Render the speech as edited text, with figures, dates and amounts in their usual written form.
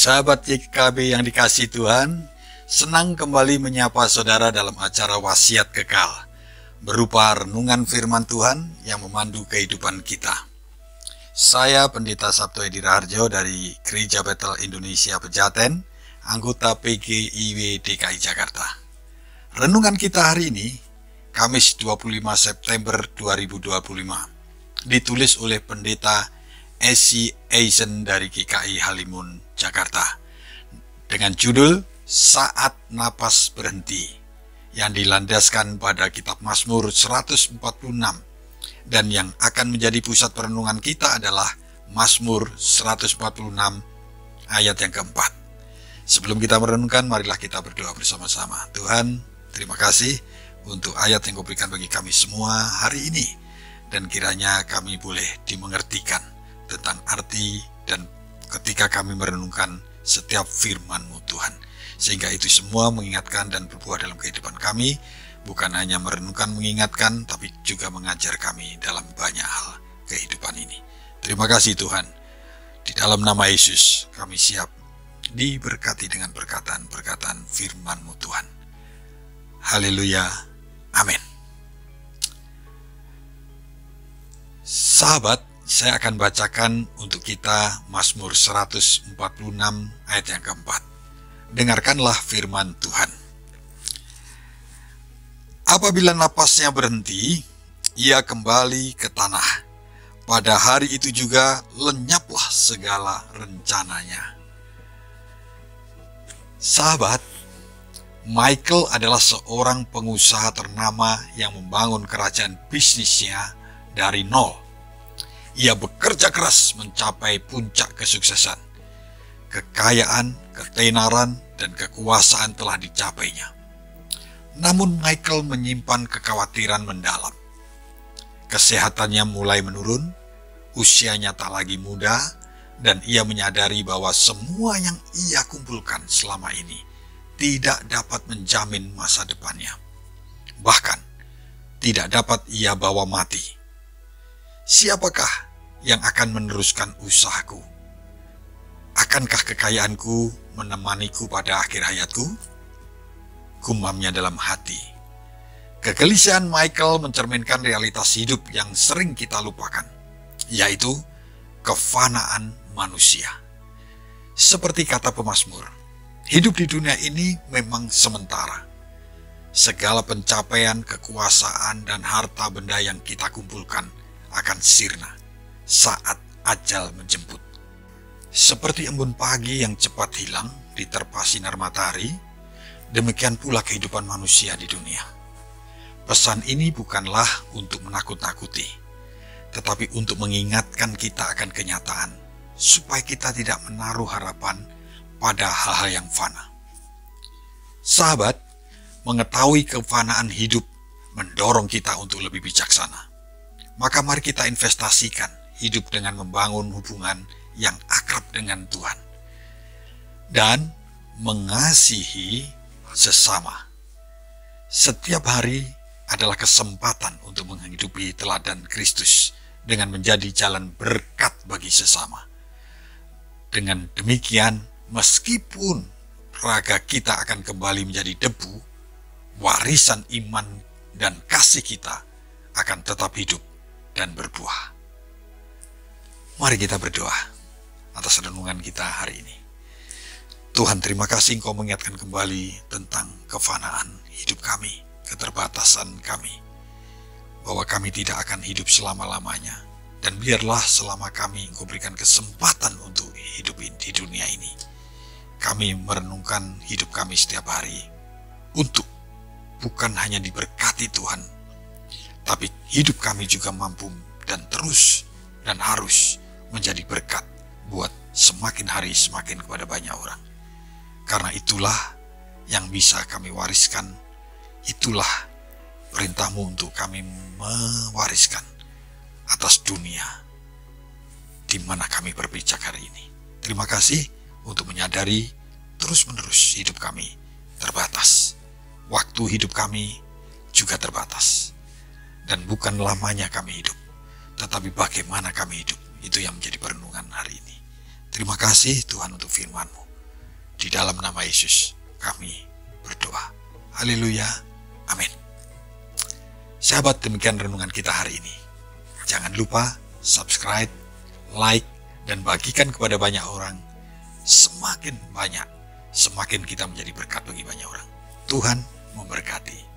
Sahabat YKB yang dikasihi Tuhan, senang kembali menyapa saudara dalam acara Wasiat Kekal, berupa renungan firman Tuhan yang memandu kehidupan kita. Saya Pendeta Sabto Edi Raharjo dari Gereja Bethel Indonesia Pejaten, anggota PGIW DKI Jakarta. Renungan kita hari ini, Kamis 25 September 2025, ditulis oleh Pendeta Esi Eisen dari GKI Halimun, Jakarta, dengan judul Saat Napas Berhenti, yang dilandaskan pada kitab Mazmur 146, dan yang akan menjadi pusat perenungan kita adalah Mazmur 146 ayat yang keempat. Sebelum kita merenungkan, marilah kita berdoa bersama-sama. Tuhan, terima kasih untuk ayat yang Kau berikan bagi kami semua hari ini, dan kiranya kami boleh dimengertikan tentang arti dan ketika kami merenungkan setiap firman-Mu Tuhan, sehingga itu semua mengingatkan dan berbuah dalam kehidupan kami, bukan hanya merenungkan mengingatkan, tapi juga mengajar kami dalam banyak hal kehidupan ini. Terima kasih Tuhan, di dalam nama Yesus kami siap diberkati dengan perkataan-perkataan firman-Mu Tuhan. Haleluya, amin. Sahabat, saya akan bacakan untuk kita Mazmur 146 ayat yang keempat. Dengarkanlah firman Tuhan. Apabila napasnya berhenti, ia kembali ke tanah. Pada hari itu juga lenyaplah segala rencananya. Sahabat, Michael adalah seorang pengusaha ternama yang membangun kerajaan bisnisnya dari nol. Ia bekerja keras mencapai puncak kesuksesan. Kekayaan, ketenaran, dan kekuasaan telah dicapainya. Namun Michael menyimpan kekhawatiran mendalam. Kesehatannya mulai menurun, usianya tak lagi muda, dan ia menyadari bahwa semua yang ia kumpulkan selama ini tidak dapat menjamin masa depannya. Bahkan, tidak dapat ia bawa mati. Siapakah yang akan meneruskan usahaku? Akankah kekayaanku menemaniku pada akhir hayatku? Gumamnya dalam hati. Kegelisahan Michael mencerminkan realitas hidup yang sering kita lupakan, yaitu kefanaan manusia. Seperti kata pemazmur, hidup di dunia ini memang sementara. Segala pencapaian, kekuasaan, dan harta benda yang kita kumpulkan akan sirna saat ajal menjemput. Seperti embun pagi yang cepat hilang diterpa sinar matahari, demikian pula kehidupan manusia di dunia. Pesan ini bukanlah untuk menakut-nakuti, tetapi untuk mengingatkan kita akan kenyataan, supaya kita tidak menaruh harapan pada hal-hal yang fana. Sahabat, mengetahui kefanaan hidup mendorong kita untuk lebih bijaksana. Maka mari kita investasikan hidup dengan membangun hubungan yang akrab dengan Tuhan dan mengasihi sesama. Setiap hari adalah kesempatan untuk menghidupi teladan Kristus dengan menjadi jalan berkat bagi sesama. Dengan demikian, meskipun raga kita akan kembali menjadi debu, warisan iman dan kasih kita akan tetap hidup dan berbuah. Mari kita berdoa atas renungan kita hari ini. Tuhan, terima kasih Engkau mengingatkan kembali tentang kefanaan hidup kami, keterbatasan kami, bahwa kami tidak akan hidup selama-lamanya. Dan biarlah selama kami Engkau berikan kesempatan untuk hidup di dunia ini, kami merenungkan hidup kami setiap hari untuk bukan hanya diberkati Tuhan, tapi hidup kami juga mampu dan terus dan harus menjadi berkat buat semakin hari semakin kepada banyak orang. Karena itulah yang bisa kami wariskan, itulah perintah-Mu untuk kami mewariskan atas dunia di mana kami berpijak hari ini. Terima kasih untuk menyadari terus-menerus hidup kami terbatas. Waktu hidup kami juga terbatas. Dan bukan lamanya kami hidup, tetapi bagaimana kami hidup. Itu yang menjadi perenungan hari ini. Terima kasih Tuhan untuk firman-Mu. Di dalam nama Yesus kami berdoa. Haleluya. Amin. Sahabat, demikian renungan kita hari ini. Jangan lupa subscribe, like, dan bagikan kepada banyak orang. Semakin banyak, semakin kita menjadi berkat bagi banyak orang. Tuhan memberkati.